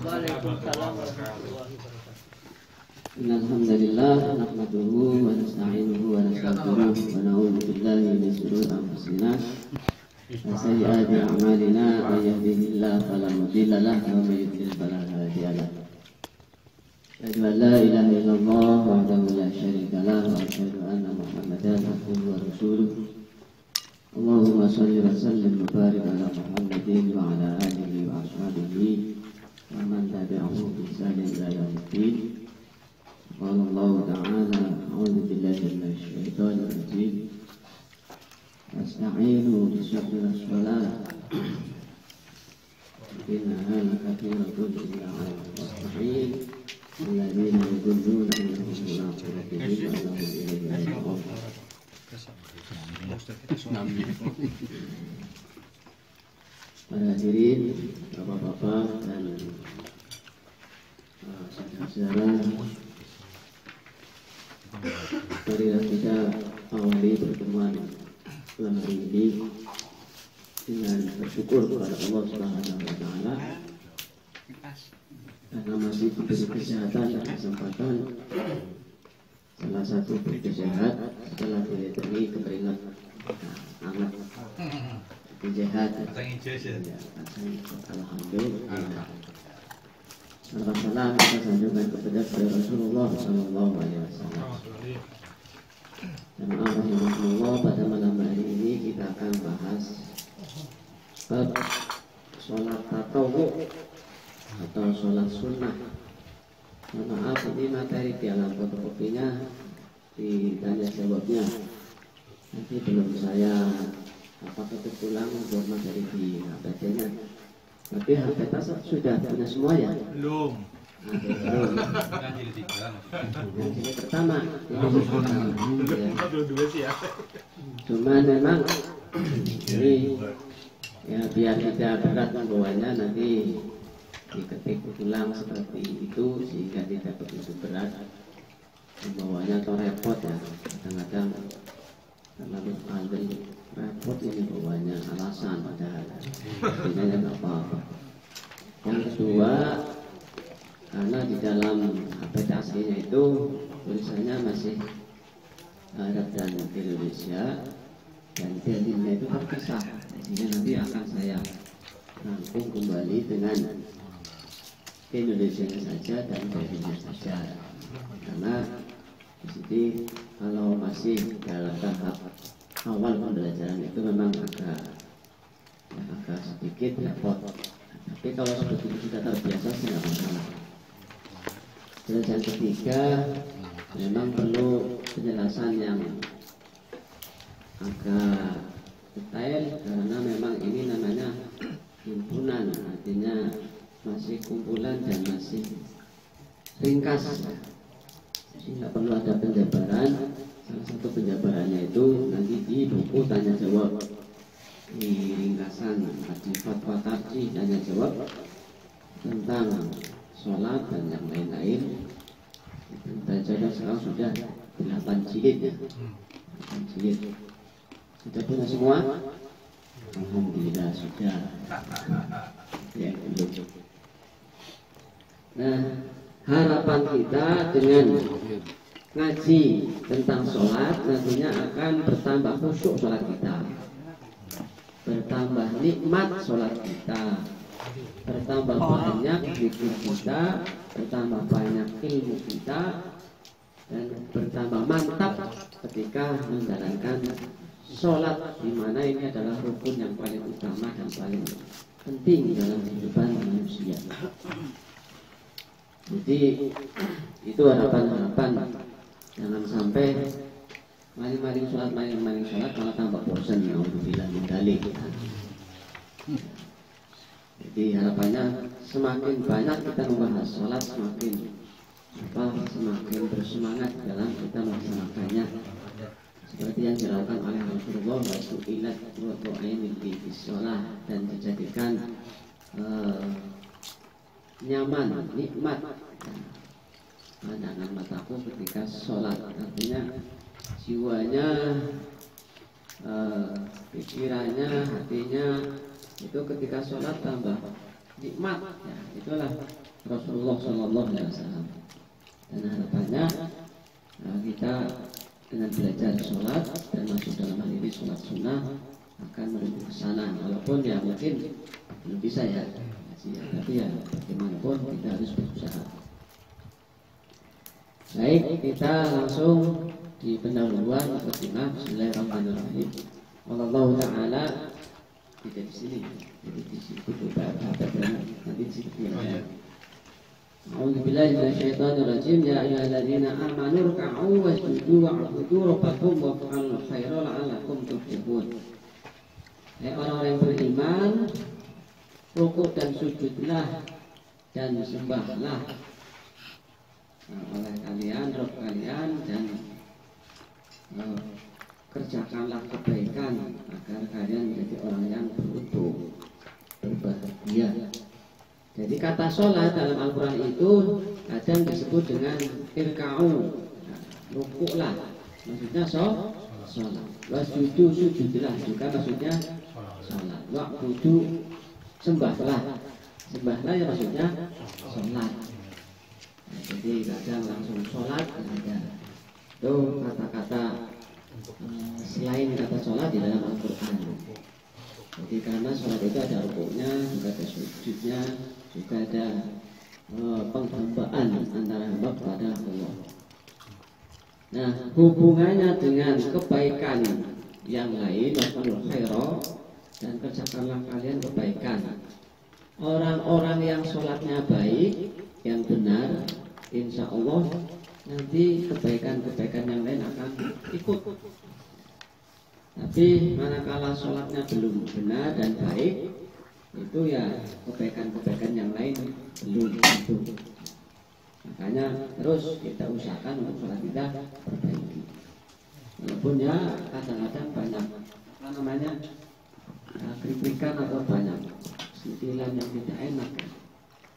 Waalaikumsalam warahmatullahi wabarakatuh. Alhamdulillah, nahmaduhu wa nasta'inuhu wa nastaghfiruh wa na'udzu billahi min shururi anfusina wa sayyi'ati a'malina may yahdihillahu fala mudilla lahu wa may yudlil fala hadiya lahu. Asyhadu an la ilaha illallah wahdahu la syarika lahu wa asyhadu anna Muhammadan abduhu wa rasuluh. Allahumma shalli wa sallim wa barik ala Muhammadin wa ala alihi wa ashabihi wa man tabi'ahum bi ihsanin ila yaumiddin. Qala Allah ta'ala a'udzu billahi minasy syaithanir rajim. Wasta'inu bis-sabri was-shalah. Innaha lakabiratun illa 'alal khashi'in alladziina yadhunnuna annahum mulaqu rabbihim wa annahum ilayhi raji'un. Para hadirin, bapak-bapak dan saudara-saudara, marilah kita awali pertemuan malam hari ini dengan bersyukur kepada Allah Subhanahu wa Ta'ala karena masih diberi kesehatan dan kesempatan. Salah satu bukti sehat setelah didatangi keringat hangat, sehat. Alhamdulillah. Salam kita sanjungkan kepada Rasulullah Sallallahu Alaihi Wasallam. Dan Alhamdulillah, pada malam hari ini kita akan bahas bab sholat tatawwu atau sholat sunnah. Maaf, ini materi di alam fotokopinya ditanya jawabnya. Nanti belum saya kebetulan buat materi di HPT-nya. Tapi HPT sudah punya semua ya? Belum. Belum. Ini pertama. Dua sih ya. Cuma memang ini ya biar tidak berat membawanya, nanti diketik ulang seperti itu sehingga tidak begitu berat membawanya atau repot ya. Kadang-kadang terlalu panjang repot ini bawanya, alasan padahal sebenarnya nggak apa-apa. Yang kedua, karena di dalam HPT aslinya itu tulisannya masih Arab dan Indonesia dan dalilnya itu terpisah, sehingga nanti akan saya rangkum kembali dengan Indonesia saja dan dalilnya saja, karena di sini kalau masih dalam tahap awal pembelajaran itu memang agak sedikit repot. Tapi kalau seperti itu sudah terbiasa sih nggak masalah. Terus yang ketiga, memang perlu penjelasan yang agak detail karena memang ini namanya himpunan, artinya masih kumpulan dan masih ringkas. Jadi nggak perlu ada penjabaran. Salah satu penjabarannya itu nanti di buku tanya jawab, di ringkasan di fatwa tarjih tanya jawab tentang sholat dan yang lain-lain. Dan saya sekarang sudah 8 jilid ya. 8 jilid. Sudah punya semua? Alhamdulillah sudah. Ya, belum. Nah, harapan kita dengan ngaji tentang sholat nantinya akan bertambah khusyuk sholat kita, bertambah nikmat sholat kita, bertambah banyak zikir kita, bertambah banyak ilmu kita, dan bertambah mantap ketika menjalankan sholat, di mana ini adalah rukun yang paling utama dan paling penting dalam kehidupan manusia. Jadi itu harapan-harapan. Jangan sampai maling-maling sholat malah tambah bosan. Alhamdulillah mendalik. Jadi harapannya semakin banyak kita membahas sholat, semakin bersemangat dalam kita melaksanakannya. Seperti yang dilakukan oleh Rasulullah Wasu'ilat Ru'ainin di sholat, dan dijadikan nyaman, nikmat pandangan mataku ketika sholat. Artinya jiwanya, pikirannya, hatinya itu ketika sholat tambah nikmat ya. Itulah Rasulullah Shallallahu Alaihi Wasallam. Dan harapannya kita dengan belajar sholat dan masuk dalam hal ini sholat sunnah akan menuju ke sana. Walaupun ya mungkin belum bisa ya, tapi ya bagaimanapun kita harus berusaha. Baik, kita langsung di pendahuluan pertama. Bismillahirrahmanirrahim. Wallahu taala tidak di sini, jadi di situ kita ada nanti di situ. A'udzubillahi minasyaitonir rajim. Ya ayyuhalladzina amanu ruk'u wasjudu wa'budu rabbakum waf'alul khaira la'allakum tuflihun. Orang-orang yang beriman, rukuk dan sujudlah dan sembahlah oleh kalian, Rabb kalian, dan kerjakanlah kebaikan agar kalian menjadi orang yang beruntung, berbahagia. Jadi kata sholat dalam Al-Quran itu kadang disebut dengan irka'u, rukuklah, maksudnya sholat. Wasjudu, sujudlah juga maksudnya sholat. Wa'budu, sembahlah, sembahlah ya maksudnya sholat. Jadi kadang langsung sholat ada itu kata-kata selain kata sholat di dalam Al-Quran. Jadi karena sholat itu ada rukuknya, juga ada sujudnya, juga ada penghambaan antara hamba kepada Allah. Nah, hubungannya dengan kebaikan yang lain, waf'alul khaira, dan kerjakanlah kalian kebaikan. Orang-orang yang sholatnya baik, yang benar, insya Allah nanti kebaikan-kebaikan yang lain akan ikut. Tapi manakala sholatnya belum benar dan baik, itu ya kebaikan-kebaikan yang lain belum tentu. Makanya terus kita usahakan untuk sholat kita perbaiki. Walaupun ya kadang-kadang banyak apa namanya kritikan atau banyak sentilan yang tidak enak.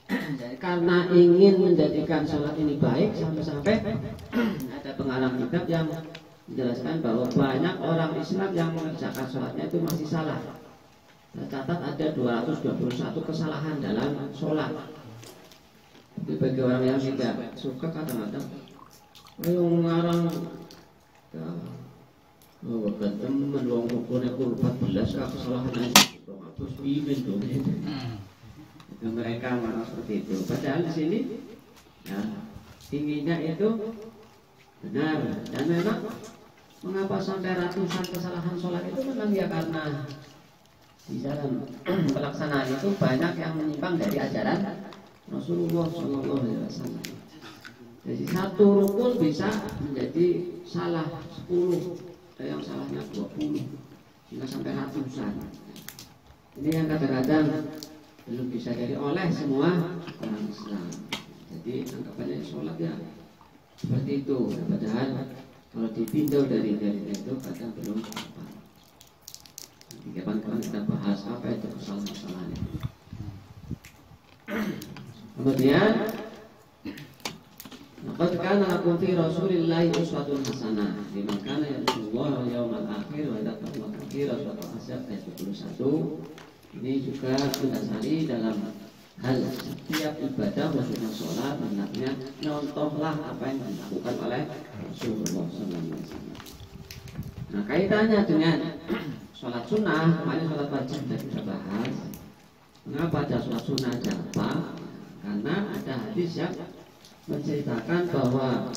Jadi karena ingin menjadikan sholat ini baik, sampai-sampai ada pengarang kitab yang menjelaskan bahwa banyak orang Islam yang mengerjakan sholatnya itu masih salah. Tercatat ada 221 kesalahan dalam sholat. Jadi bagi orang yang tidak suka kadang-kadang ngarang teman wong ukurnya 14 kesalahan aja. Terus pimen dong. Itu mereka marah seperti itu. Padahal di sini ya, tingginya itu benar. Dan memang mengapa sampai ratusan kesalahan sholat itu memang ya karena di dalam pelaksanaan itu banyak yang menyimpang dari ajaran Rasulullah SAW. Jadi satu rukun bisa menjadi salah 10, ada yang salahnya 20, hingga sampai ratusan. Ini yang kadang-kadang belum bisa jadi oleh semua orang Islam. Jadi anggapannya sholat ya seperti itu. Padahal kalau ditinjau dari itu kadang belum apa. Nanti kapan-kapan kita bahas apa itu kesalahan-kesalahannya. Kemudian laqad kana lakum fi Rasulillahi uswatun hasanah liman kana yarjullaha wal yawmal akhir wa dzakara katsiran surat Al-Ahzab ayat 21. Ini juga mendasari dalam hal setiap ibadah khususnya sholat, hendaknya contohlah apa yang dilakukan oleh Rasulullah SAW. Nah, kaitannya dengan sholat sunnah, kemarin sholat wajib kita sudah bahas. Mengapa ada sholat sunnah, ada apa? Karena ada hadis yang menceritakan bahwa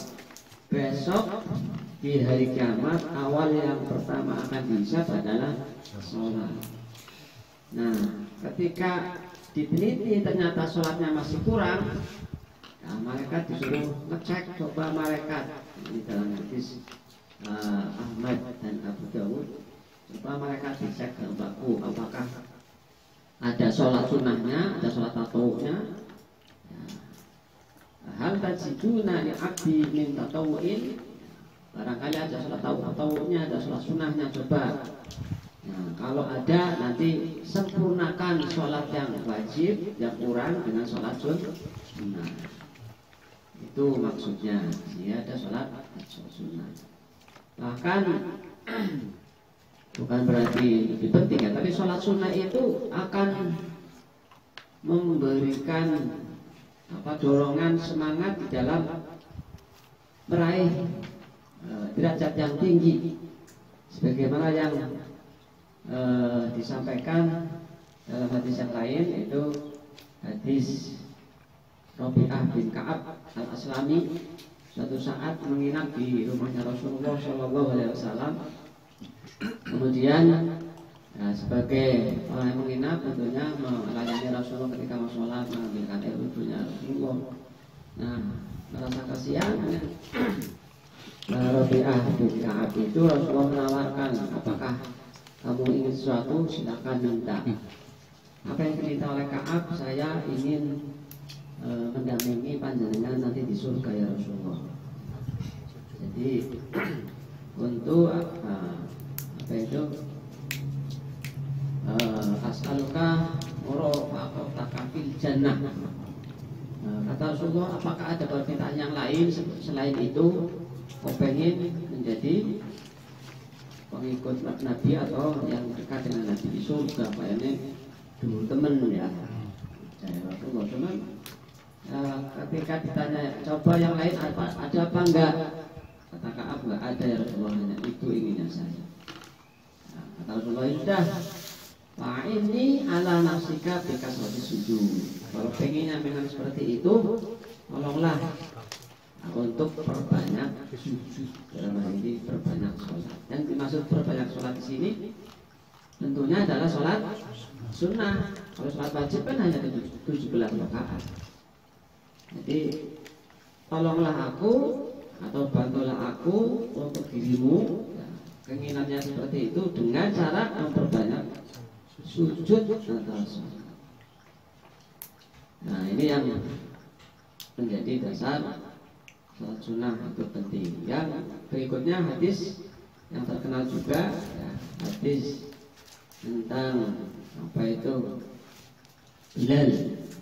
besok di hari kiamat awal yang pertama akan dihisab adalah sholat. Nah, ketika diteliti ternyata sholatnya masih kurang, nah, malaikat disuruh ngecek, coba malaikat ini dalam hadis Ahmad dan Abu Dawud, coba malaikat dicek dalam baku apakah ada sholat sunnahnya, ada sholat tatawu'nya. Hal tajiduna li abdi min tatawu'in, barangkali ada sholat tatawu'nya, ada sholat sunnahnya, coba. Nah, kalau ada nanti sempurnakan sholat yang wajib, yang kurang dengan sholat sunnah. Itu maksudnya, ya ada sholat sunnah. Bahkan bukan berarti lebih penting ya, tapi sholat sunnah itu akan memberikan dorongan semangat di dalam meraih derajat yang tinggi, sebagaimana yang disampaikan dalam hadis yang lain, yaitu hadis Rabi'ah bin Ka'ab al-Aslami suatu saat menginap di rumahnya Rasulullah SAW. Kemudian sebagai orang yang menginap tentunya melayani Rasulullah ketika mau sholat, mengambilkan air wudhunya Rasulullah. Nah, merasa kasihan Rabi'ah bin Ka'ab itu, Rasulullah menawarkan, apakah kamu ingin sesuatu, silakan minta. Apa yang diminta oleh Ka'ab? Saya ingin mendampingi panjenengan nanti di surga ya Rasulullah. Jadi untuk apa itu as'aluka murafaqataka fil jannah. Kata Rasulullah, apakah ada permintaan yang lain selain itu? Kau pengen menjadi pengikut Nabi atau yang dekat dengan Nabi di surga? Kayaknya dulu temen ya. Saya Rasulullah cuman ketika ditanya coba yang lain ada apa enggak? Kata Ka'ab, enggak ada ya Rasulullah, hanya itu inginnya saya. Kata Rasulullah, sudah, wah ini ala nafsika bikasrati sujud. Kalau pengennya memang seperti itu, tolonglah untuk perbanyak sujud. Dalam hal ini perbanyak sholat. Yang dimaksud perbanyak sholat di sini tentunya adalah sholat sunnah. Kalau sholat wajib kan hanya 17 rakaat. Jadi tolonglah aku atau bantulah aku untuk dirimu, ya, keinginannya seperti itu dengan cara memperbanyak sujud atau sholat. Nah, ini yang menjadi dasar sholat sunnah itu penting. Yang berikutnya hadis yang terkenal juga, ya, hadis tentang apa itu Bilal.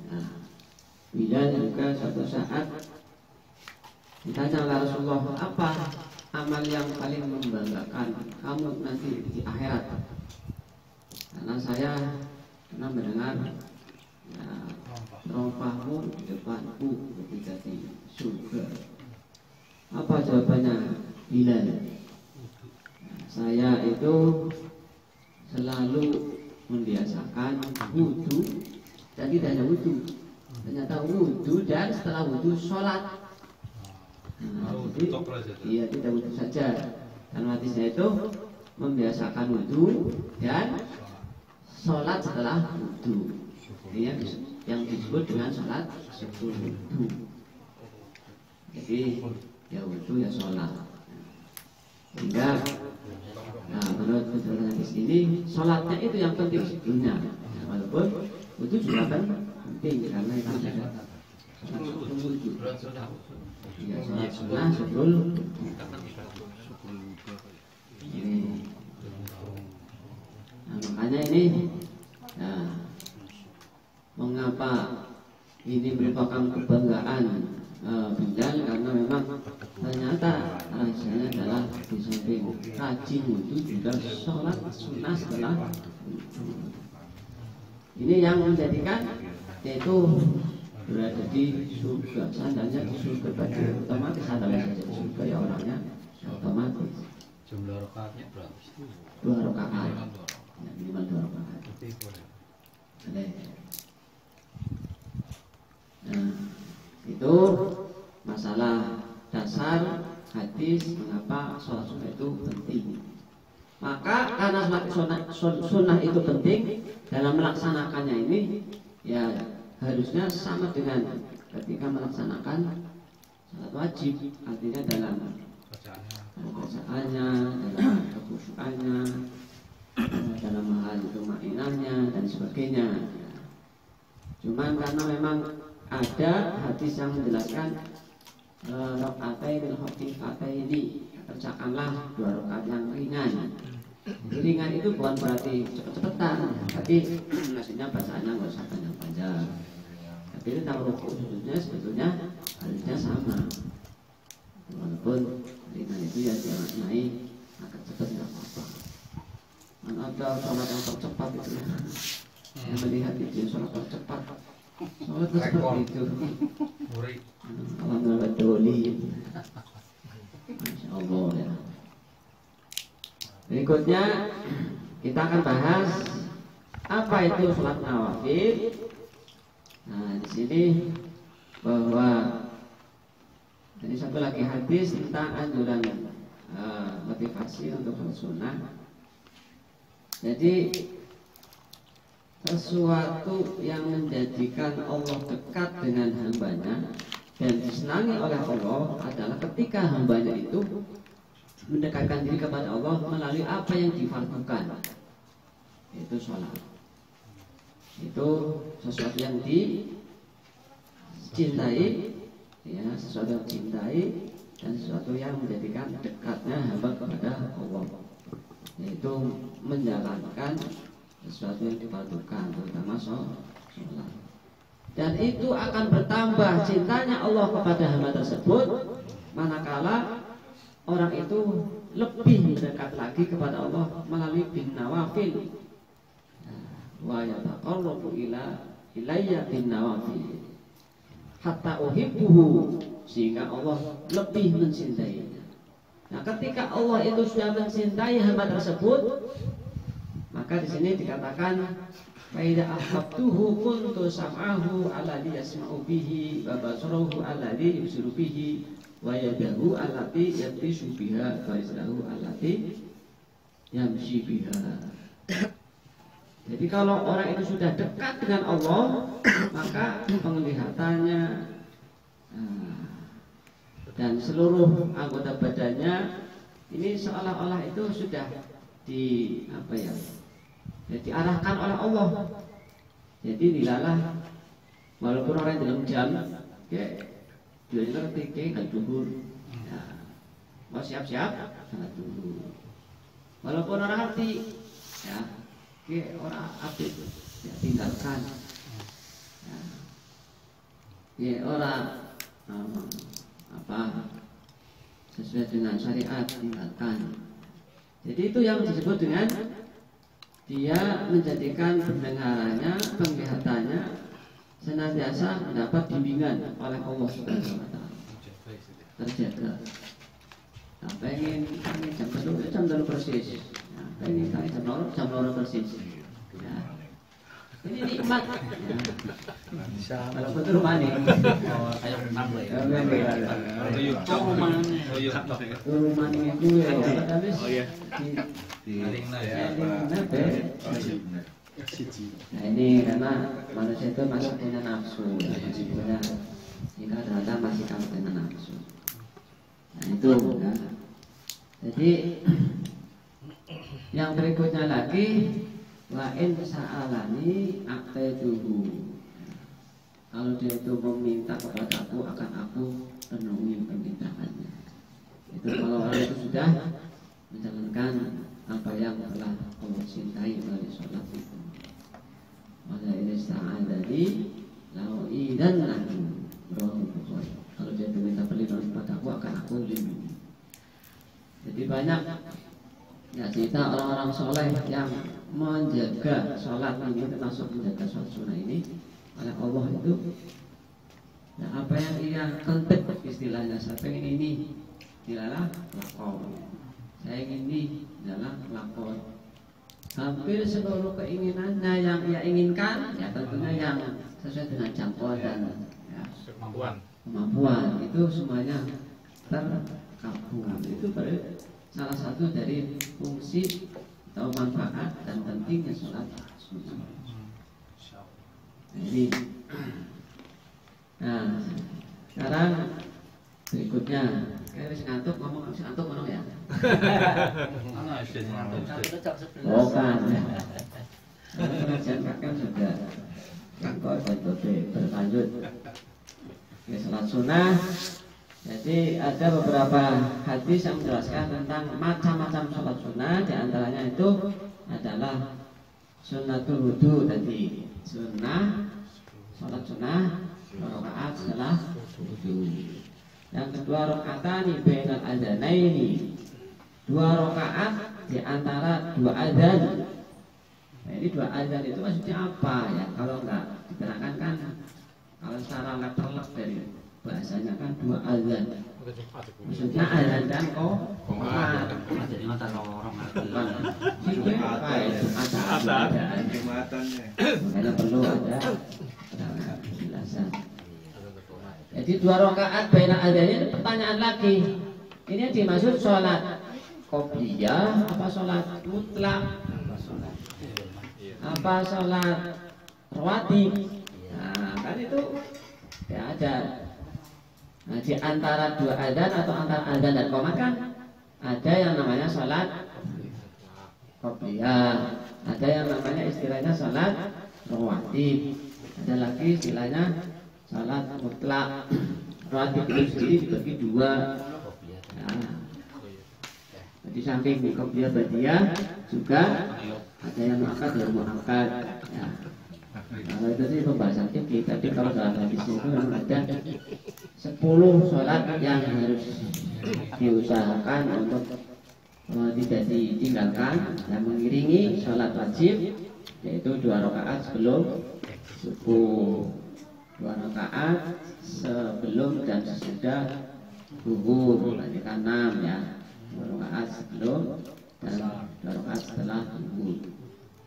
Nah, Bilal juga suatu saat ditanya oleh Rasulullah, apa amal yang paling membanggakan kamu nanti di akhirat? Karena saya pernah mendengar, ya, rompahmu di depanku ketika di surga. Apa jawabannya Bilal? Saya itu selalu membiasakan wudhu, dan tidak hanya wudhu, ternyata wudhu dan setelah wudhu sholat. Nah, jadi, iya, tidak wudhu saja. Karena hadisnya itu membiasakan wudhu dan sholat setelah wudhu. Ini yang disebut dengan sholat sebelum wudhu. Jadi ya wudhu ya sholat. Sehingga nah, menurut penjelasan hadis ini, sholatnya itu yang penting sebelumnya. Nah, walaupun wudhu juga kan penting karena itu ada sholat sebelum wudhu. Ya, sholat sunnah sebelum ini. Nah, makanya ini, nah, mengapa ini merupakan kebanggaan Bilal, karena memang ternyata rahasianya adalah di samping rajin wudhu juga sholat sunnah setelah wudhu. Ini yang menjadikan yaitu berada di surga. Seandainya di surga berarti otomatis ada saja di surga ya orangnya otomatis. Jumlah rakaatnya berapa? 2 rakaat. Ya, minimal 2 rakaat. Nah, itu masalah dasar hadis mengapa sholat sunnah itu penting. Maka karena sunnah itu penting, dalam melaksanakannya ini ya harusnya sama dengan ketika melaksanakan sholat wajib, artinya dalam bacaannya, dalam kekhusyukannya, dalam hal itu ma'inahnya dan sebagainya. Cuman karena memang ada hadis yang menjelaskan rakaatain khafifataini, kerjakanlah 2 rakaat yang ringan. Ringan itu bukan berarti cepet-cepetan, tapi maksudnya bacaannya nggak usah panjang-panjang. Tapi itu tahu rukuk sujudnya sebetulnya harusnya sama. Walaupun ringan itu ya dimaknai agak cepat nggak apa-apa. Mana ada sholat yang tercepat itu ya. Yang melihat itu sholat tercepat Sholat itu seperti itu. Murid. Alhamdulillah doli. Masya Allah ya. Berikutnya kita akan bahas apa itu sholat nawafil. Nah di sini bahwa jadi satu lagi hadis tentang anjuran motivasi untuk sholat sunnah. Jadi sesuatu yang menjadikan Allah dekat dengan hambanya dan disenangi oleh Allah adalah ketika hambanya itu mendekatkan diri kepada Allah melalui apa yang difardukan, yaitu sholat. Itu sesuatu yang dicintai, ya, sesuatu yang dicintai dan sesuatu yang menjadikan dekatnya hamba kepada Allah, yaitu menjalankan sesuatu yang difardukan, terutama sholat. Dan itu akan bertambah cintanya Allah kepada hamba tersebut manakala orang itu lebih mendekat lagi kepada Allah melalui bin nawafil. Wa yataqarrabu ilayya bin nawafil hatta uhibbuhu, sehingga Allah lebih mencintainya. Nah, ketika Allah itu sudah mencintai hamba tersebut, maka di sini dikatakan fa idza ahabbtuhu kuntu sam'ahu alladhi yasma'u bihi wa basarahu alladhi yubsiru bihi wa yadahu allati yabtishu biha wa rizqahu allati yamshi biha. Jadi kalau orang itu sudah dekat dengan Allah, maka penglihatannya dan seluruh anggota badannya ini seolah-olah itu sudah diarahkan oleh Allah. Jadi dilalah walaupun orang dalam jam dia ngerti kan duhur, ya, mau siap-siap sangat dulu. Walaupun orang hati, ya, orang aktif, ya, tinggalkan, ya, orang sesuai dengan syariat tinggalkan. Jadi itu yang disebut dengan dia menjadikan pendengarannya, penglihatannya senantiasa mendapat bimbingan oleh Allah Subhanahu wa taala. Terjaga. Nah, pengen jam 2 persis. Nah, pengen jam 2 persis. Ya. Ini nikmat. Ya. Kalau betul rumah nih. Oh, kayak nambah ya. Rumah ini gue ya. Oh iya. Nah ini karena manusia itu masih punya nafsu, masih punya, jika ternyata masih kamu punya nafsu. Nah itu ya. Jadi yang berikutnya lagi, wa in sa'alani aqtaituhu. Kalau dia itu meminta kepada aku, akan aku penuhi permintaannya. Itu kalau orang itu sudah menjalankan apa yang telah Allah cintai melalui sholat itu. Maka ini sa'adani lau'idan lahu rawahu Bukhari. Kalau dia meminta perlindungan kepada aku, akan aku lindungi. Jadi banyak ya cerita orang-orang soleh yang menjaga sholat ini, termasuk menjaga sholat sunnah ini oleh Allah itu. Nah, apa yang ia kentek istilahnya, saya pengen ini dilalah lakon, saya ingin ini adalah lakon. Hampir seluruh keinginannya yang ia inginkan, ya tentunya yang sesuai dengan jangkauan dan ya, kemampuan itu semuanya terkabul. Itu salah satu dari fungsi atau manfaat dan pentingnya sholat sunnah. Jadi, nah sekarang berikutnya, kayak wis ngantuk ngomong ya. Bukan. Pengajian kakek sudah kakek berlanjut. Ya, sholat sunnah. Jadi ada beberapa hadis yang menjelaskan tentang macam-macam sholat sunnah. Di antaranya itu adalah sunnatul wudu tadi, sunnah sholat sunnah 2 rakaat setelah wudu. Yang kedua rakaatani bainal adzanaini, 2 rakaat di antara 2 adzan. Nah, ini dua azan itu maksudnya apa ya? Kalau nggak diterangkan kan, kalau secara letterlek dari bahasanya kan dua azan. Maksudnya azan dan qomat. Jadi mata orang Ada Jumatannya. makanya perlu ada penjelasan. Jadi 2 rakaat baina adzan ini pertanyaan lagi. Ini yang dimaksud sholat qobliyah apa sholat mutlak? Apa sholat rawatib? Nah, kan itu ya ada. Nah, di antara 2 adzan atau antara adzan dan qomat kan ada yang namanya sholat qobliyah, ada yang namanya istilahnya sholat rawatib, ada lagi istilahnya sholat mutlak. Rawatib itu sendiri dibagi 2. Nah, jadi samping qobliyah ba'diyah juga ada yang muakkad dan muakkad. Ya. Kalau itu sih pembahasan fikih, tapi kalau dalam hadis itu memang ada 10 sholat yang harus diusahakan untuk tidak ditinggalkan dan mengiringi sholat wajib, yaitu 2 rakaat sebelum subuh, 2 rakaat sebelum dan sesudah zuhur, berarti kan 6 ya, 2 rakaat sebelum dan 2 rakaat setelah zuhur.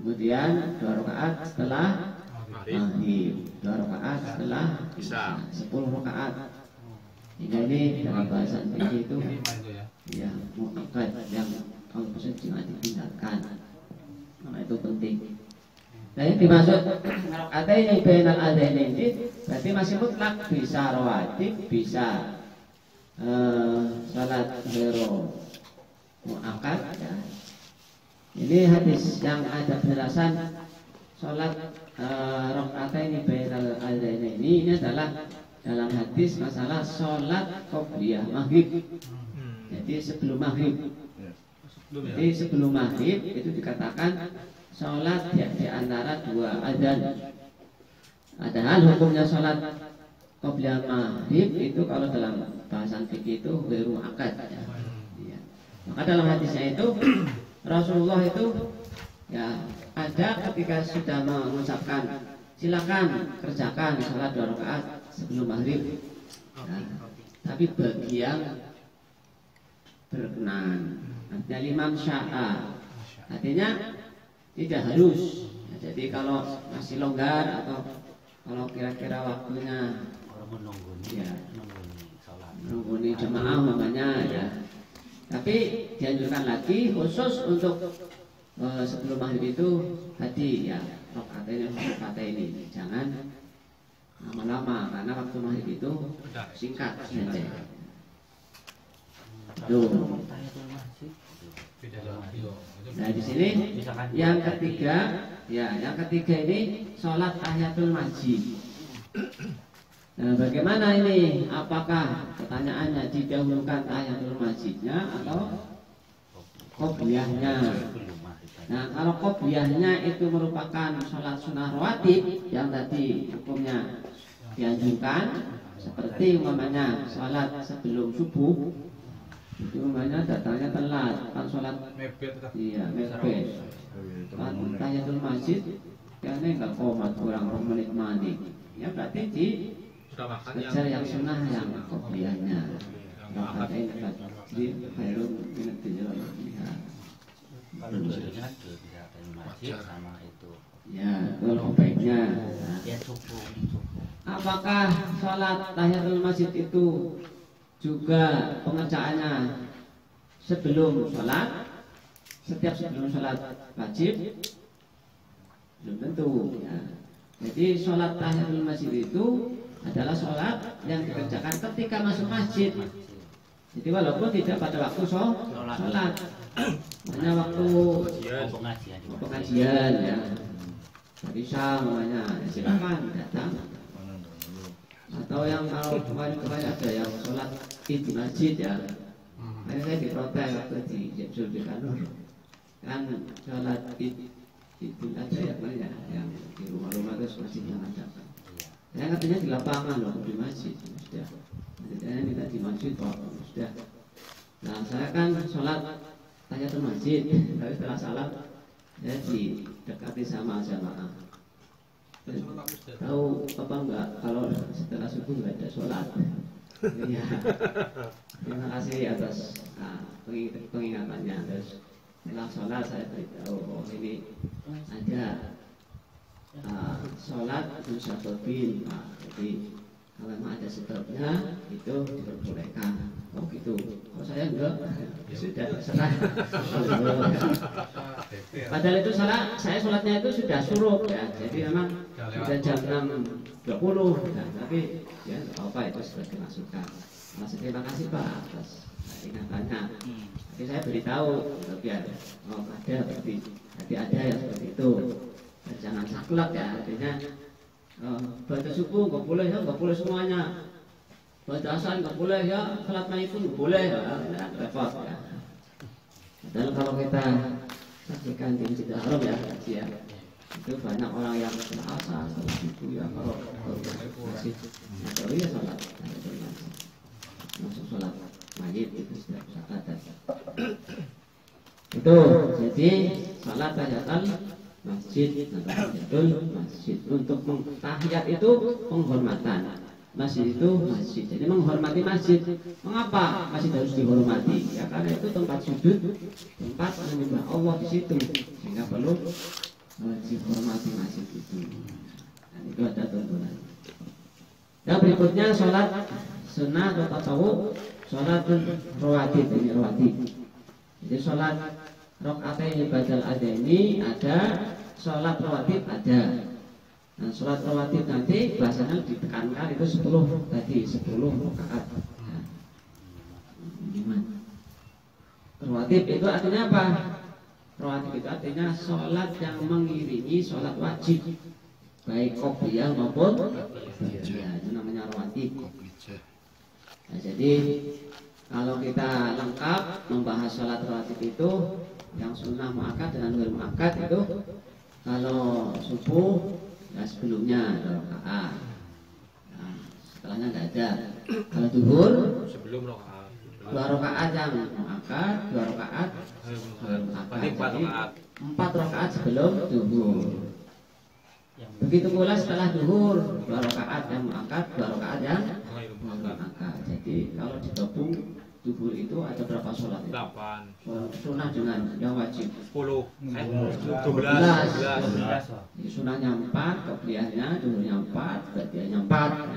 Kemudian 2 rakaat setelah maghrib, 2 rakaat setelah isya, 10 rakaat. Hingga ini dalam bahasan fikih itu ya muakkad yang kalau bisa jangan ditinggalkan. Karena itu penting. Nah, yang dimaksud rakaataini bainal adzanaini berarti masih mutlak, bisa rawatib, bisa salat ghairu muakkad ya. Ini hadis yang ada penjelasan salat rakaataini bainal adzanaini ini adalah dalam hadis masalah sholat qobliyah maghrib. Jadi sebelum maghrib. Jadi sebelum maghrib itu dikatakan sholat di antara 2 adzan. Padahal hukumnya sholat qobliyah maghrib itu kalau dalam bahasan fikih itu ghairu muakkad. Ya. Maka dalam hadisnya itu Rasulullah itu ya ada ketika sudah mengucapkan silakan kerjakan sholat 2 rakaat sebelum maghrib. Nah, tapi bagi yang berkenan, artinya liman sya'a, artinya tidak harus. Ya, jadi kalau masih longgar atau kalau kira-kira waktunya ya menunggu jamaah namanya ya. Tapi dianjurkan lagi khusus untuk sebelum maghrib itu tadi ya rakaat ini jangan lama-lama karena waktu maghrib itu singkat saja. Nah di sini yang ketiga ini sholat tahiyatul masjid. Nah, bagaimana ini? Apakah pertanyaannya didahulukan tahiyatul masjidnya atau qobliyahnya? Nah, kalau qobliyahnya itu merupakan sholat sunnah rawatib yang tadi hukumnya dianjurkan, seperti umpamanya sholat sebelum subuh, itu umpamanya datangnya telat, kan sholat mepet, tahiyatul masjid, karena nggak komat kurang menikmati, ya berarti di kejar yang sunnah yang qobliyahnya. Rakaat ini di khairun minat tijarah. Kalau misalnya tidak masjid sama itu ya kalau baiknya ya cukup. Apakah sholat tahiyatul masjid itu juga pengerjaannya sebelum sholat, setiap sebelum sholat wajib? Belum tentu ya. Jadi sholat tahiyatul masjid itu adalah sholat yang dikerjakan ketika masuk masjid. Jadi walaupun tidak pada waktu sholat, hanya waktu pengajian ya, dari namanya ya, silakan datang. Atau yang kalau kemarin ada yang sholat id di masjid ya, makanya saya diprotes waktu di Zulfiqar kan sholat id itu ada yang mana yang di rumah-rumah itu masjid yang ada. Saya katanya di lapangan loh, di masjid sudah. Saya minta di masjid kok sudah. Nah saya kan sholat tahiyatul masjid, tapi setelah salat saya di dekati sama jamaah. Tahu apa enggak kalau setelah subuh nggak ada sholat? Ya. Terima kasih atas pengingatannya. Terus setelah sholat saya beritahu, oh ini ada sholat musyafir. Jadi kalau memang ada sebabnya itu diperbolehkan. Oh gitu. Oh saya enggak, sudah terserah. Padahal itu saya sholatnya itu sudah suruh ya. Jadi memang sudah jam 6.20 ya, tapi ya nggak apa-apa, itu sebagai masukan. Masih terima kasih Pak atas ingatannya. Tapi saya beritahu biar ada berarti ada yang seperti itu. Dan jangan saklek ya, artinya baca subuh nggak boleh ya, nggak boleh semuanya. Baca asar nggak boleh ya, salat maghrib pun nggak boleh ya, repot ya. Dan kalau kita saksikan di Masjidil Haram ya, itu banyak orang yang salat asar, salat subuh ya, kalau masjid Nabawi ya salat, masuk salat maghrib itu sudah ada. Itu jadi salat tahiyatul masjid, tahiyatul masjid. Untuk tahiyat itu penghormatan. Masjid itu masjid. Jadi menghormati masjid. Mengapa masjid harus dihormati? Ya karena itu tempat sujud, tempat menyembah Allah di situ. Sehingga perlu dihormati masjid itu. Dan itu ada tuntunan. Yang berikutnya sholat sunnah atau tasawuf, sholat rawatib, ini rawatib. Jadi sholat rakaataini badal ada ini ada, sholat rawatib ada. Nah, sholat rawatib nanti bahasanya ditekankan itu 10 tadi, 10 rakaat. Rawatib itu artinya apa? Rawatib itu artinya sholat yang mengiringi sholat wajib, baik qobliyah maupun ba'diyah, itu namanya rawatib. Nah, jadi kalau kita lengkap membahas sholat rawatib itu, yang sunnah muakkad dan ghair muakkad itu, kalau subuh ya sebelumnya ada rakaat, nah, setelahnya tidak ada. Kalau duhur sebelum rakaat, 2 rakaat yang muakkad, 2 rakaat muakkad, jadi 4 rakaat sebelum duhur. Begitu pula setelah duhur, 2 rakaat yang muakkad, 2 rakaat yang muakkad. Jadi kalau digabung duhur itu ada berapa sholat? 8. Sunnah dengan yang wajib 10. 12. Sunnahnya 4, qobliyahnya, duhurnya 4, ba'diyahnya 4.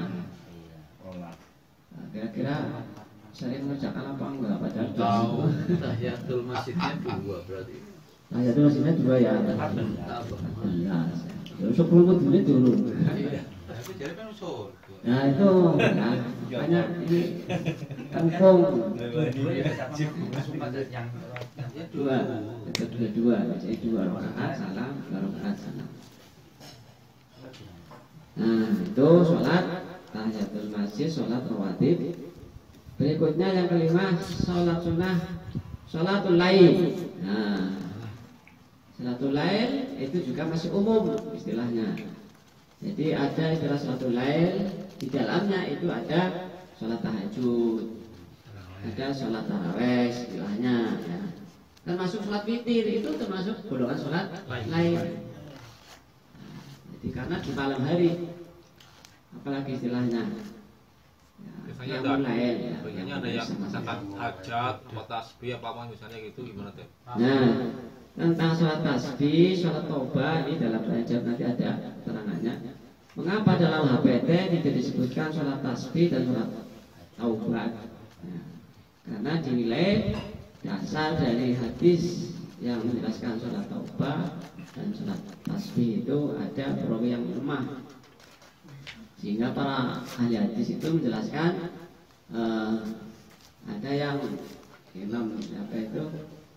Nah, kira-kira sering mengerjakan apa enggak? Padahal tahu tahiyatul masjidnya 2 berarti. Tahiyatul masjidnya 2 ya. 14. Terus 10 kudune dulu. Tapi jadi kan usul. Nah itu ya, banyak ini kampung 2, jadi 2 rakaat salam, 2 rakaat salam. Nah itu sholat tahiyatul masjid, sholat rawatib. Berikutnya yang kelima, sholat sunnah, sholatul lail. Nah, sholatul lail itu juga masih umum istilahnya. Jadi ada istilah sholatul lail, di dalamnya itu ada sholat tahajud, ada sholat tarawih istilahnya ya. Termasuk sholat witir itu termasuk golongan sholat lail. Jadi karena di malam hari, apalagi istilahnya biasanya ada lain, ya, biasanya ada yang misalkan hajat, sholat tasbih apa misalnya gitu, gimana teh? Nah, tentang sholat tasbih, sholat toba ini dalam hajat nanti ada keterangannya. Mengapa dalam HPT tidak disebutkan sholat tasbih dan sholat taubat? Ya, karena dinilai dasar dari hadis yang menjelaskan sholat taubat dan sholat tasbih itu ada perawi yang lemah, sehingga para ahli hadis itu menjelaskan ada yang imam siapa itu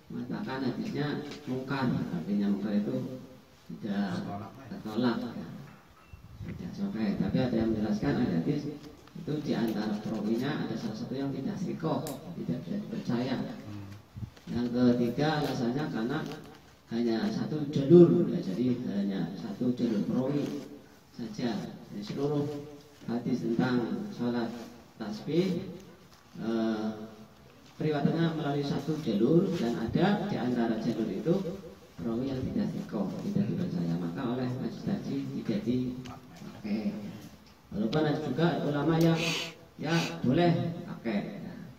mengatakan hadisnya mungkar, artinya mungkar itu tidak tertolak ya. Tidak sampai, tapi ada yang menjelaskan hadis itu di antara perawinya ada salah satu yang tidak sikoh, tidak bisa dipercaya. Yang ketiga alasannya karena hanya satu jalur ya, jadi hanya satu jalur perawi saja. Jadi seluruh hadis tentang sholat tasbih periwatannya melalui satu jalur, dan ada di antara jalur itu perawi yang tidak sikoh, tidak dipercaya, maka oleh majelis haji tidak dipakai. Walaupun ada juga ulama yang ya boleh pakai. Nah,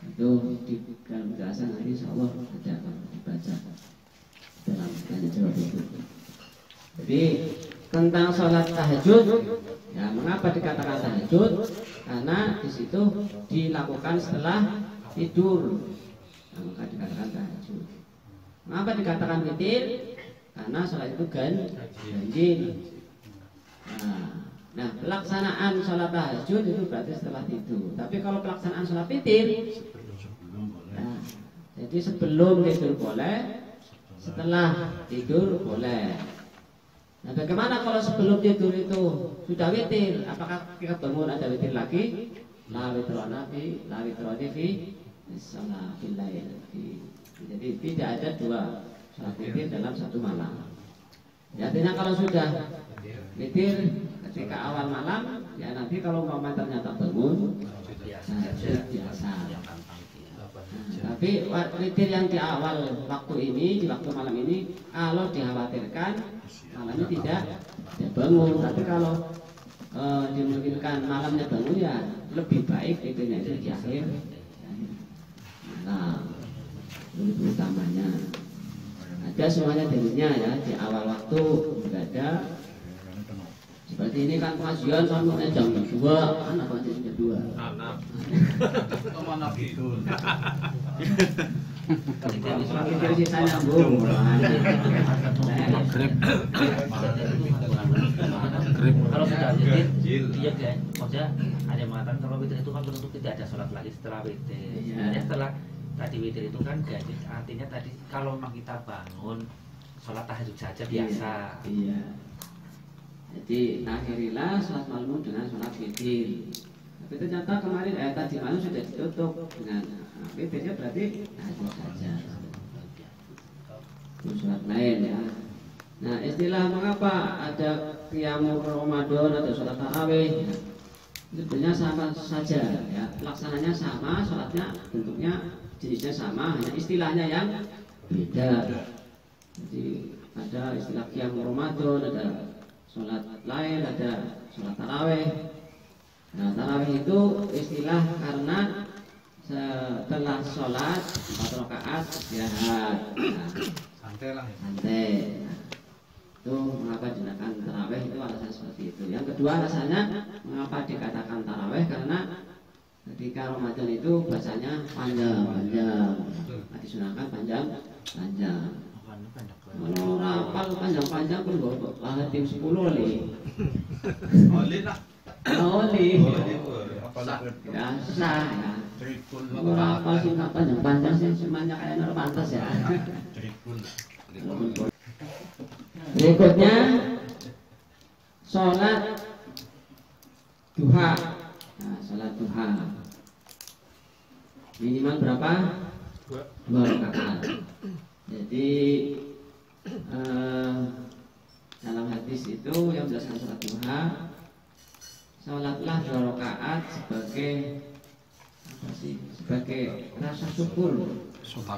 itu di dalam penjelasan nanti insya Allah ada akan dibaca dalam tanya jawab itu. Jadi tentang sholat tahajud, ya mengapa dikatakan tahajud? Karena di situ dilakukan setelah tidur, nah, maka dikatakan tahajud. Mengapa dikatakan witir? Karena sholat itu ganjil. Nah, pelaksanaan sholat tahajud itu berarti setelah tidur. Tapi kalau pelaksanaan sholat witir, nah, jadi sebelum tidur boleh, setelah tidur boleh. Nah, bagaimana kalau sebelum tidur itu sudah witir? Apakah kita bangun ada witir lagi? La witrona fi, la witroni fi sholatil lail. Jadi tidak ada dua sholat witir dalam satu malam. Ya, artinya kalau sudah witir ketika awal malam, ya nanti kalau umpama ternyata bangun, biasa. Tapi witir yang di awal waktu ini, di waktu malam ini, kalau dikhawatirkan malamnya tidak bangun. Tapi kalau dimungkinkan malamnya bangun, ya lebih baik witirnya itu di akhir malam. Itu utamanya. Ada semuanya dalilnya ya, di awal waktu tidak ada. Seperti ini kan pengajian sampai jam 2, kan apa jam 2? Anak. Mana gitu. Kita sisa nyambung. Kalau sudah witir, iya kan? Maksudnya ada yang mengatakan kalau witir itu kan bentuk tidak ada sholat lagi setelah witir. Sebenarnya setelah tadi witir itu kan ganjil, artinya tadi kalau memang kita bangun sholat tahajud saja biasa. Iya. Jadi akhirilah sholat malam dengan sholat witir. Tapi ternyata kemarin tadi malam sudah ditutup dengan witirnya, berarti tahajud saja. Itu sholat lain ya. Nah, istilah mengapa ada qiyamul Ramadan, ada sholat tarawih, itu sebenarnya sama saja ya. Pelaksananya sama, sholatnya bentuknya jenisnya sama, hanya istilahnya yang beda. Jadi ada istilah qiyamul Ramadan, ada sholat lain, ada sholat tarawih. Nah, tarawih itu istilah karena setelah sholat 4 rakaat istirahat. Nah, Santai lah ya. santai. Nah, itu mengapa dinamakan tarawih, itu alasan seperti itu. Yang kedua alasannya mengapa dikatakan tarawih, karena ketika Ramadan itu bahasanya panjang-panjang. Nah, disunahkan panjang-panjang. Kalau rapal panjang-panjang pun bawa tim 10 nih. Oli lah. Oli. Apalah. Ya susah ya. Trikul. Kalau rapal sih panjang-panjang sih semuanya kayak pantas ya. Trikul. Berikutnya sholat duha. Nah, sholat duha minimal berapa? 2 rakaat. Jadi dalam hadis itu yang menjelaskan sholat duha, sholatlah 2 rakaat sebagai apa sih? Sebagai rasa syukur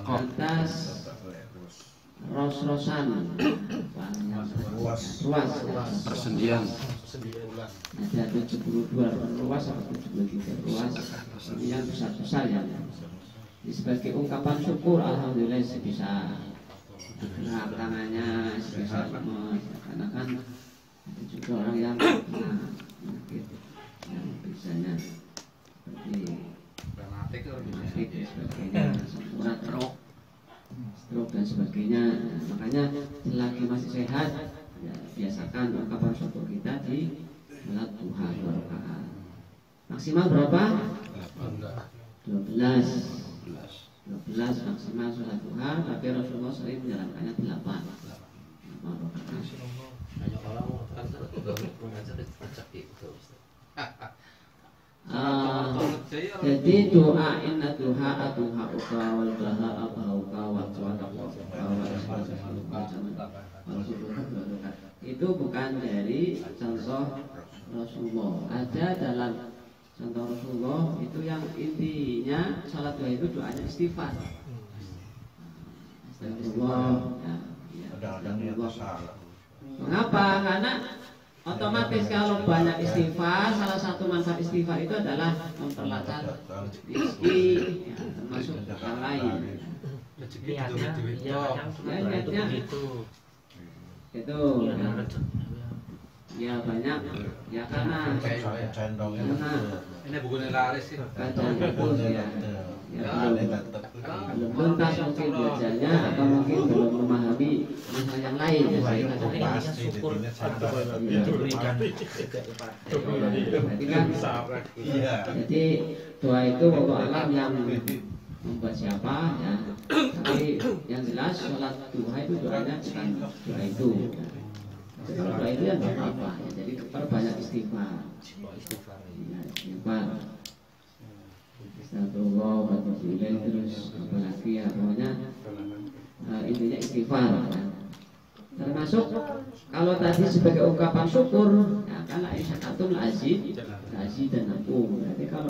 atas ros-rosan ruas persendian ada 72 ruas atau 73 ruas yang besar-besar ya. Ini sebagai ungkapan syukur, alhamdulillah bisa gerak tangannya, bisa karena kan ada juga orang yang penyakit yang bisanya seperti Fanatik sebagainya, sempurna stroke dan sebagainya. Nah, makanya selagi masih sehat ya, biasakan ungkapan syukur kita di sholat duha 2 rakaat. Maksimal berapa? 12 maksimal sholat duha, tapi Rasulullah sering menjalankannya 8 rakaat. Jadi doa inna duha aduha uka wal baha abauka wal itu bukan dari contoh Rasulullah. Ada dalam contoh Rasulullah itu yang intinya salat duha itu doanya istighfar. astagfirullah. Ya, Kadang-kadang niatnya salah. Mengapa? Karena otomatis kalau banyak istighfar, salah satu manfaat istighfar itu adalah memperlancar rezeki, ya, termasuk yang lain. Niatnya, ya kadang sebenarnya itu begitu. Itu Ya, rezeki. ya banyak, ya karena Saya centongnya Ini bukunya laris sih. kadang itu ya belum tuntas mungkin belajarnya atau mungkin belum memahami masalah yang lain. Ya, saya kadang Intinya syukur diberikan Jadi kan, iya. jadi doa itu wallahu alam yang membuat siapa ya. Tapi yang jelas sholat duha itu doanya bukan doa itu. Ya. Jadi kalau doa itu yang apa? Ya, jadi perbanyak istighfar. Ya, istighfar. Astagfirullah wa atubu ilaih, terus apalagi ya pokoknya intinya istighfar ya. Termasuk kalau tadi sebagai ungkapan syukur ya kan isyakatul azid dan akum. Jadi kalau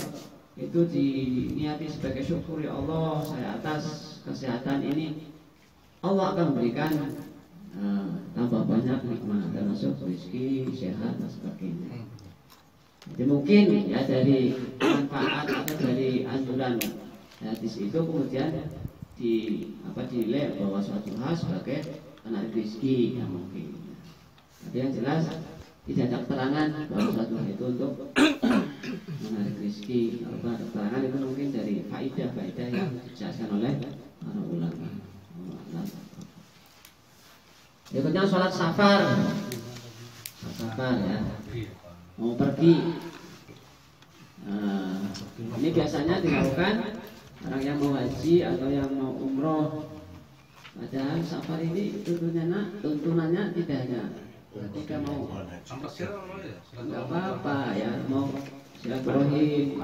itu diniati sebagai syukur, ya Allah saya atas kesehatan ini, Allah akan memberikan tambah banyak nikmat termasuk rezeki, sehat dan sebagainya. Jadi mungkin ya dari manfaat atau dari anjuran hadis itu kemudian dinilai bahwa suatu hal sebagai menarik rezeki ya mungkin. Tapi yang jelas tidak ada keterangan bahwa suatu hal itu untuk menarik rezeki. Kalau ada keterangan itu mungkin dari faidah yang dijelaskan oleh para ulama. Berikutnya sholat safar. Safar ya. Mau pergi, ini biasanya dilakukan orang yang mau haji atau yang mau umroh. Padahal safar ini tuntunannya tidak hanya ketika mau nggak apa-apa ya, mau silaturahim,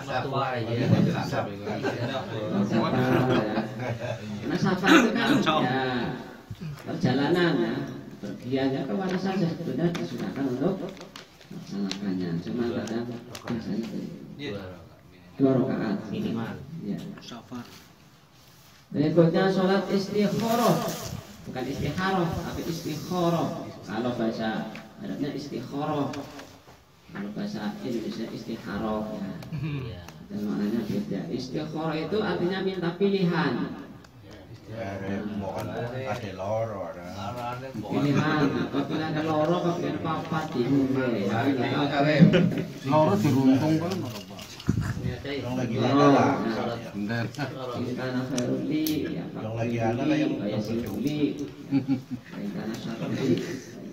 safar, iya, safar ya. Karena safar itu kan ya perjalanan ya, pergiannya kemana saja sebetulnya disunahkan untuk melaksanakannya. Cuma kadang biasanya dua rakaat minimal. Ya. Berikutnya sholat istikharah, bukan istikharah tapi istikharah. Kalau bahasa Arabnya istikharah, kalau bahasa Indonesia istikharah ya. Dan maknanya beda. Istikharah itu artinya minta pilihan. Ada loro, Pilihan, apabila ada loro, apabila papat dimulai. Loro diruntung kan yang lagi ada Karena khairuli, ya fakuli, kaya siluli, karena syaruli,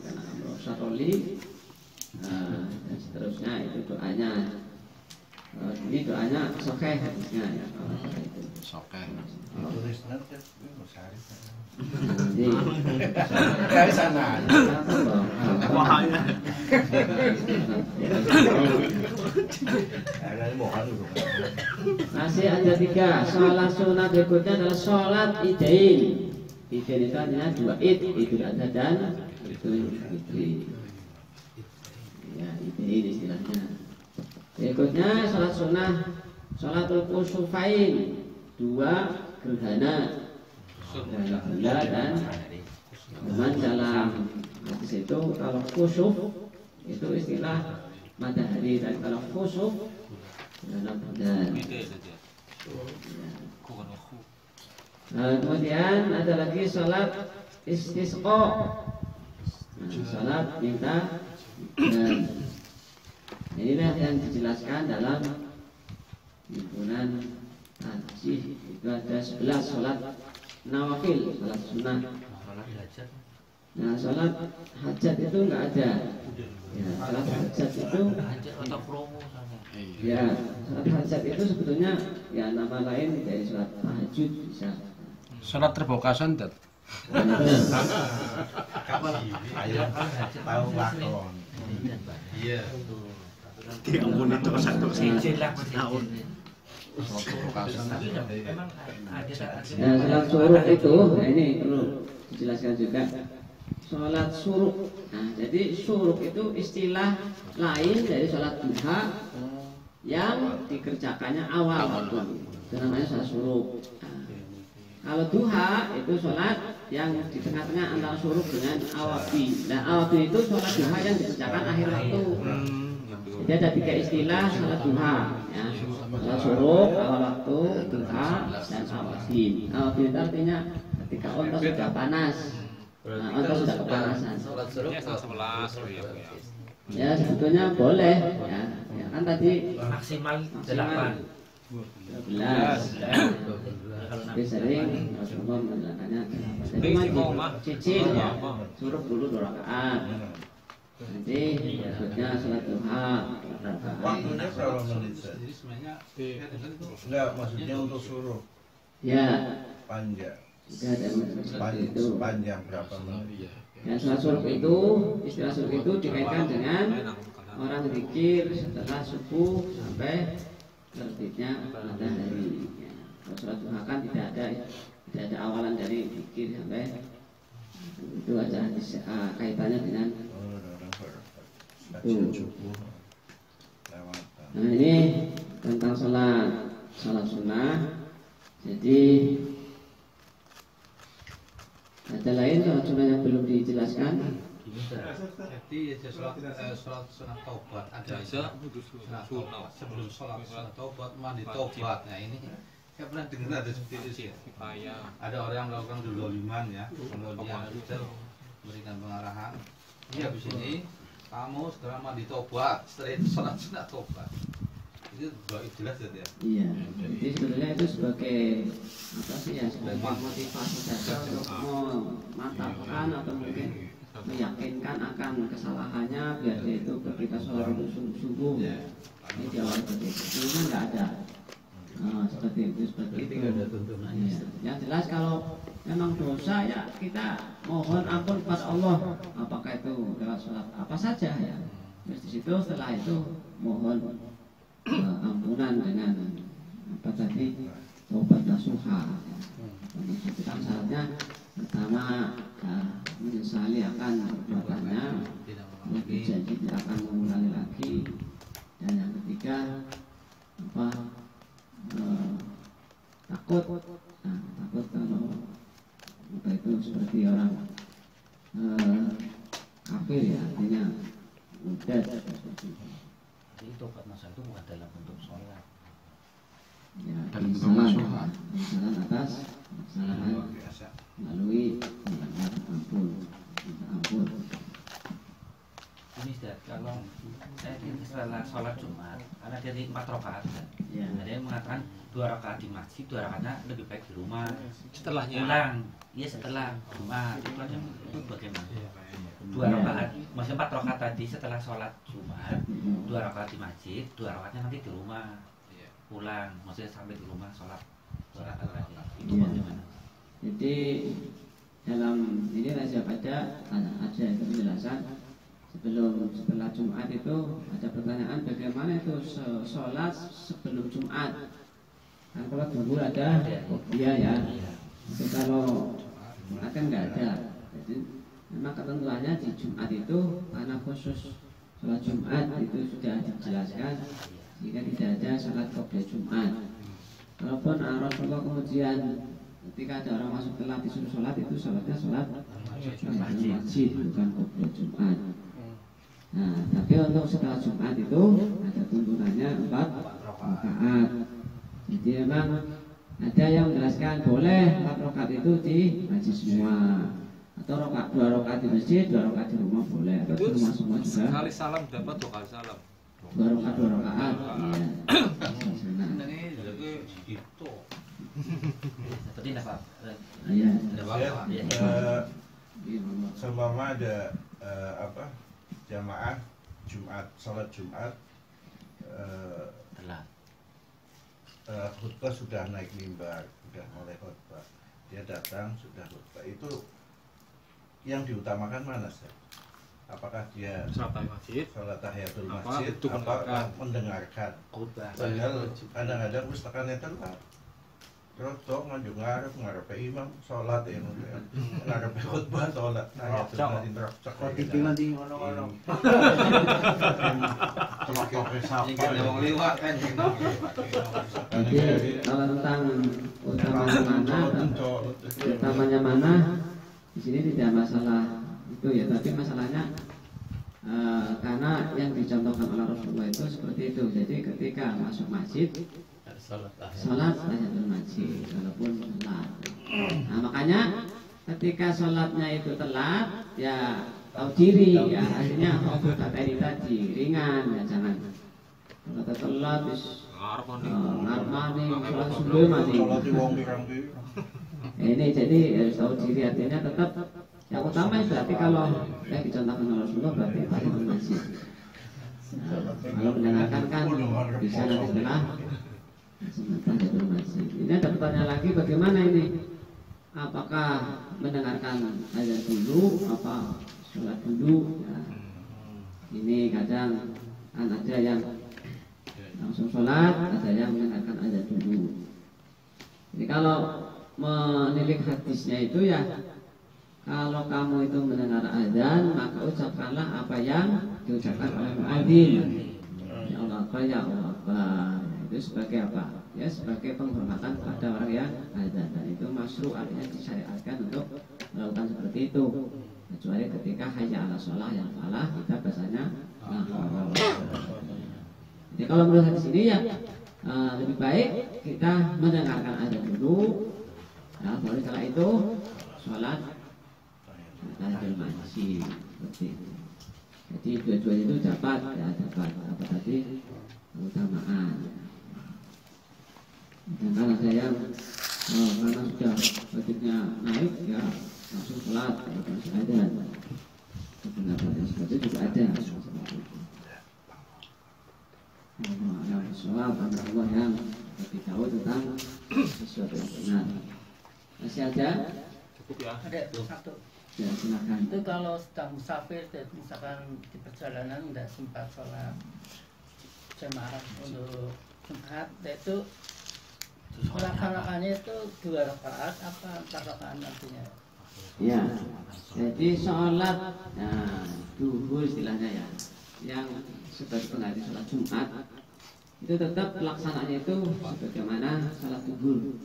karena amrosaruli, dan seterusnya itu doanya. Ini doanya sokeh hadisnya ya. Sokeh. dari sana. Masih ada 3. Sholat sunnah berikutnya adalah sholat idain. Idain itu artinya 2 id, Idul Adha dan Idul Fitri. Ya, idain istilahnya. Berikutnya sholat sunnah, sholatul kusufain, 2 gerhana, bulan dan teman dalam hadis itu kalau kusuf itu istilah matahari, dan kalau kusuf gerhana bulan. Kemudian ada lagi sholat istisqa, sholat minta hujan. Inilah yang dijelaskan dalam himpunan haji. Itu ada 11 sholat nawafil, sholat sunnah. Nah, sholat hajat itu enggak ada. Ya, sholat hajat itu ya, sholat hajat itu sebetulnya ya nama lain dari sholat tahajud bisa. Sholat terbuka santet. Ayo tahu lakon. Iya. Diampuni dosa Izin lah tahun. Nah, sholat suruk itu, nah ini perlu dijelaskan juga. Sholat suruk. Nah, jadi suruk itu istilah lain dari sholat duha yang dikerjakannya awal waktu, itu namanya sholat syuruk. Kalau duha itu sholat yang di tengah-tengah antara syuruk dengan awabi. Nah awabi itu sholat duha yang dikerjakan akhir waktu. Jadi ada 3 istilah sholat duha, ya. Sholat syuruk, awal waktu, duha, dan awabi. Awabi itu artinya ketika onta sudah panas, nah, onta sudah kepanasan. Ya, 11 ya. Ya sebetulnya boleh, ya kan tadi Maksimal 8. 12. Tapi sering Rasulullah mengatakannya jadi cicil ya, suruh dulu 2 rakaat. Nanti maksudnya sholat duha. Waktunya berapa menit? Jadi sebenarnya Enggak, maksudnya untuk suruh Ya, panjang. tidak ada seperti itu. Panjang berapa menit? Ya sholat suruh itu, istilah suruh itu dikaitkan dengan orang zikir setelah subuh sampai terbitnya matahari. Ya. Kalau sholat duha kan tidak ada awalan dari zikir sampai itu aja kaitannya dengan itu. Nah ini tentang sholat sunnah. Jadi ada lain sholat sunnah yang belum dijelaskan. jadi sholat sunat taubat ada sunat taubat sebelum sholat taubat mandi taubat. Nah ini saya pernah dengar ada seperti itu sih. Ada orang yang melakukan dzaliman ya, kemudian itu memberikan pengarahan. Iya habis ini kamu segera mandi taubat, setelah itu sholat sunat taubat. Itu jelas ya. Iya. Jadi sebenarnya itu sebagai apa sih ya, sebagai motivasi saja untuk mematahkan atau mungkin meyakinkan akan kesalahannya biar dia itu ketika sholat itu sungguh-sungguh. Ini jawab seperti itu. Sebenarnya nggak ada seperti itu. Ya. Yang jelas kalau memang dosa ya kita mohon ampun kepada Allah. Apakah itu lewat sholat apa saja ya. Terus di situ setelah itu mohon ampunan dengan apa tadi taubat nasuha. Itu kan syaratnya pertama menyesali akan perbuatannya, berjanji tidak akan mengulangi lagi, dan yang ketiga apa takut kalau apa itu seperti orang kafir ya, artinya mudah seperti itu. Jadi tobat nasuha itu bukan dalam bentuk sholat. Ya, kesalahan atas kesalahan melalui minta ampun. Ini Ustaz, kalau saya setelah sholat Jumat, karena dari 4 rakaat kan, Ya. ada yang mengatakan 2 rakaat di masjid, 2 rakaatnya lebih baik di rumah. Setelahnya Pulang, iya setelah Jumat itu bagaimana? 2 rakaat, maksudnya 4 rakaat tadi setelah sholat Jumat, 2 rakaat di masjid, 2 rakaatnya nanti di rumah. Pulang, maksudnya sampai di rumah sholat 2 rakaat lagi. Itu Iya. bagaimana? Jadi dalam ini rahasia pada ada itu penjelasan setelah Jumat itu ada pertanyaan bagaimana itu sholat sebelum Jumat. Kan kalau dulu ada dia ya. Tapi kalau Jumat kan nggak ada. Jadi memang ketentuannya di Jumat itu karena khusus sholat Jumat itu sudah dijelaskan jika tidak ada sholat qobliyah Jumat. Walaupun Rasulullah kemudian ketika ada orang masuk telat disuruh sholat itu sholatnya sholat masjid bukan qobliyah Jumat. Nah, tapi untuk setelah Jumat itu ada tuntunannya 4 rakaat. Jadi memang ada yang menjelaskan boleh 4 rakaat itu di masjid semua, atau 2 rakaat di masjid, 2 rakaat di rumah boleh, atau di rumah semua juga. sekali salam dapat 2 kali salam. 2 rakaat. Iya. Seperti apa? Iya. Seumpama ada jamaah Jumat, sholat Jumat, Telat. khutbah sudah naik mimbar, sudah mulai khutbah, dia datang sudah khutbah, itu yang diutamakan mana sih? Apakah dia sholat tahiyatul masjid, apa mendengarkan? Padahal kadang-kadang wis tekane telat. Terus tok ngarepe imam sholat ya, ngarepe khutbah sholat tahiyatul masjid rok cek. TV nanti ngono-ngono. Nyingkirnya wong liwat kan. Jadi kalau tentang utamanya mana, di sini tidak masalah itu ya, tapi masalahnya karena yang dicontohkan oleh Rasulullah itu seperti itu. Jadi ketika masuk masjid, sholat tahiyatul masjid walaupun telat. Nah makanya ketika sholatnya itu telat, ya tahu diri ya, artinya khawful khairi tadi ringan ya, jangan kalau telat wis ngarmani sholat subuh mati. Ini jadi harus tahu diri, artinya tetap yang utama itu berarti kalau yang dicontohkan oleh Rasulullah berarti tahiyatul masjid. Kalau mendengarkan kan bisa nanti setelah tahiyatul masjid. Ini ada pertanyaan lagi, bagaimana ini? Apakah mendengarkan azan dulu, apa sholat dulu? Ya. Ini kadang kan ada yang langsung sholat, ada yang mendengarkan azan dulu. Jadi kalau menilik hadisnya itu ya, kalau kamu itu mendengar azan, maka ucapkanlah apa yang diucapkan oleh muadzin. Ya Allah Akbar, ya Allah Akbar. Itu sebagai apa? Ya sebagai penghormatan kepada orang yang azan, dan itu masyru', artinya disyariatkan untuk melakukan seperti itu. Kecuali ketika hayya ala sholah yang falah, kita bahasanya jadi kalau menurut hadis ini ya lebih baik kita mendengarkan azan dulu, ya, baru setelah itu sholat tahiyatul masjid seperti itu. Jadi dua-duanya itu dapat ya, dapat apa tadi keutamaan. Dan kalau saya karena sudah budgetnya naik ya langsung sholat kalau masih ada pendapat yang seperti itu juga ada seperti itu. Sholat Allah yang lebih tahu tentang sesuatu yang benar. Masih ada? Cukup ya. Ada satu. Ya silakan. Itu kalau sedang musafir, misalkan di perjalanan tidak sempat sholat jamaah untuk Jumat, itu melaksanakannya itu 2 rakaat apa 4 rakaat nantinya? Ya, jadi sholat duhur istilahnya ya, yang sebagai pengganti sholat Jumat itu tetap pelaksanaannya itu sebagaimana sholat duhur,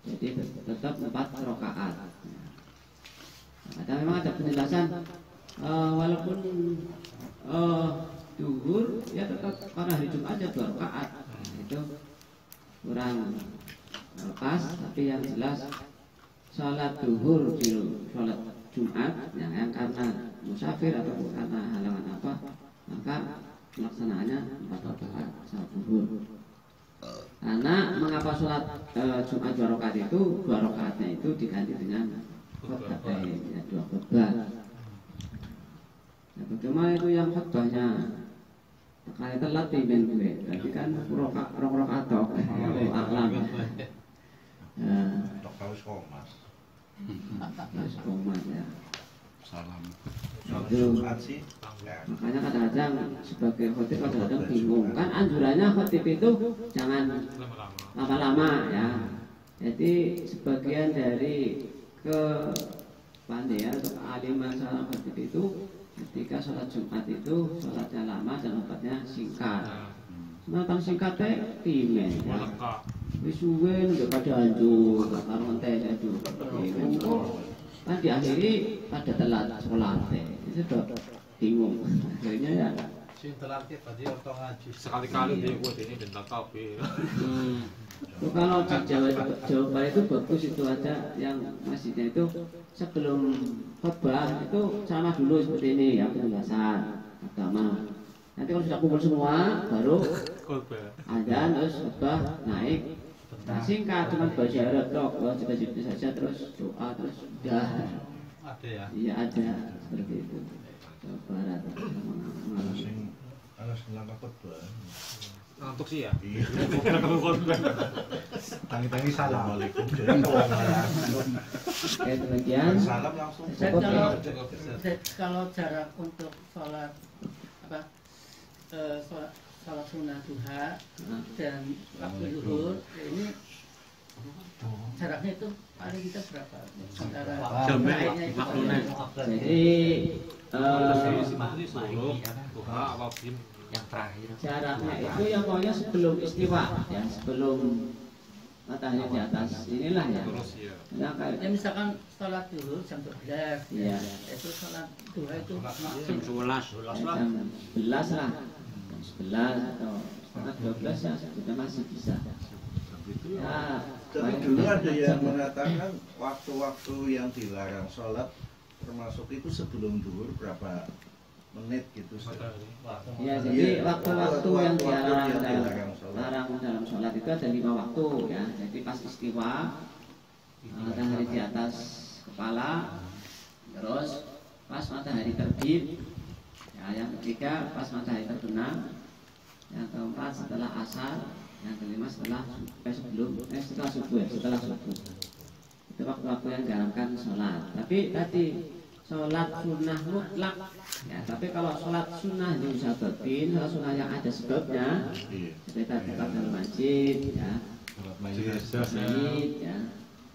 jadi tetap 4 rakaat. Ada memang ada penjelasan walaupun duhur ya tetap karena hari Jumat ada 2 rakaat, itu kurang pas, tapi yang jelas sholat duhur di sholat Jumat yang karena musafir atau karena halangan apa, maka pelaksanaannya 4 rakaat sholat duhur. Karena mengapa sholat Jumat 2 rakaat itu 2 rakaatnya itu diganti dengan khutbah, ya 2 khutbah. Nah, bagaimana itu yang khutbahnya kali telat pimpin gue, berarti kan rakaat tok aklam. Tok kawis komas. Kawis komas ya. Salam. Jumat sih. Makanya kadang-kadang sebagai khotib kadang-kadang bingung. Kan anjurannya khotib itu jangan lama-lama ya. Jadi sebagian dari kepandaian atau kealiman seorang khotib itu ketika sholat Jumat itu sholatnya lama dan obatnya singkat. Senatan singkatnya timen ya. Wisuwe udah pada anjur, karo ngentek itu. Kan diakhiri pada telat sholat. Itu udah bingung. Akhirnya ya Sing telat ki berarti orto ngaji. Sekali-kali dia buat ini dan kabeh. Itu kalau di Jawa Barat itu bagus, itu ada yang masjidnya itu sebelum khutbah itu ceramah dulu seperti ini ya, penjelasan agama. Nanti kalau sudah kumpul semua baru azan, terus khutbah naik. Nah, singkat cuma baca Arab tok, baca saja terus doa terus sudah. Ada ya? Iya ada seperti itu. Jawa Barat. Harus langkah khutbah. Ngantuk sih ya. Tangi-tangi salam. Assalamualaikum. Oke, demikian. Salam langsung. Kalau jarak untuk sholat apa sholat sunnah duha dan waktu zuhur ini Jaraknya itu paling kita berapa? Antara Jamnya, lainnya itu waktunya. Jadi yang terakhir jaraknya itu yang pokoknya sebelum istiwa ya, sebelum matahari di atas inilah ya. Nah, kayak ya misalkan sholat dulu jam 12 Iya. itu sholat duha itu Jam 11. jam 11 lah, jam 11 atau setengah 12 ya sudah masih bisa. Ya, Tapi dulu ada yang mengatakan waktu-waktu yang dilarang sholat termasuk itu sebelum zuhur berapa menit gitu. ya jadi waktu-waktu yang dilarang yang dalam, dilarang sholat. larang dalam sholat itu ada 5 waktu ya. Jadi pas istiwa matahari di atas kepala, terus pas matahari terbit, ya, yang ketiga pas matahari terbenam, yang keempat setelah asar, yang kelima setelah subuh ya, setelah subuh. Itu waktu-waktu yang diharamkan sholat. Tapi tadi sholat sunnah mutlak ya, tapi kalau sholat sunnah diusahakan, sholat sunnah yang ada sebabnya, seperti tadi dalam masjid ya, masjid ya,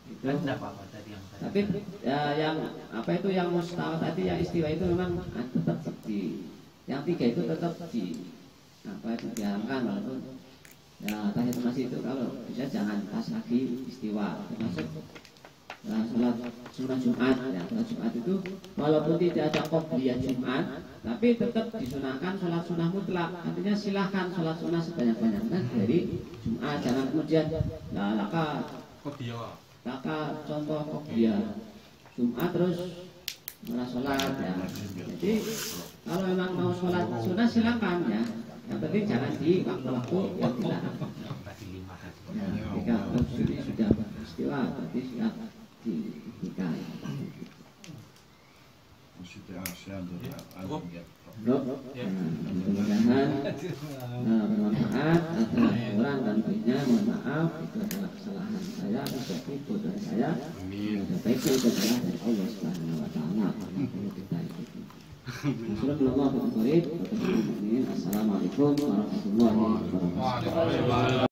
itu kan tidak apa-apa tadi yang tadi. tapi ya, yang apa itu yang mustahil tadi yang istiwa itu memang tetap di yang 3 itu tetap di apa itu diharamkan, walaupun ya tahiyatul masjid itu kalau bisa jangan pas lagi istiwa, termasuk sholat sunnah Jumat ya. Sholat Jumat itu walaupun tidak ada qobliyah Jumat, tapi tetap disunahkan sholat sunnah mutlak. Artinya silahkan sholat sunnah sebanyak-banyaknya dari Jumat, jangan kemudian laka contoh qobliyah Jumat terus malah sholat ya. Jadi kalau memang mau sholat sunnah silakan ya, yang penting jangan di waktu-waktu yang dilarang. Tadi 5 tadi. Ya, jika sudah istiwa berarti sudah dibuka. Mudah-mudahan bermanfaat. Ada kurang dan lebihnya mohon maaf, itu adalah kesalahan saya, itu bodoh saya. Yang baiknya itu adalah dari Allah Subhanahu wa taala. Kita ikuti. Assalamualaikum warahmatullahi wabarakatuh.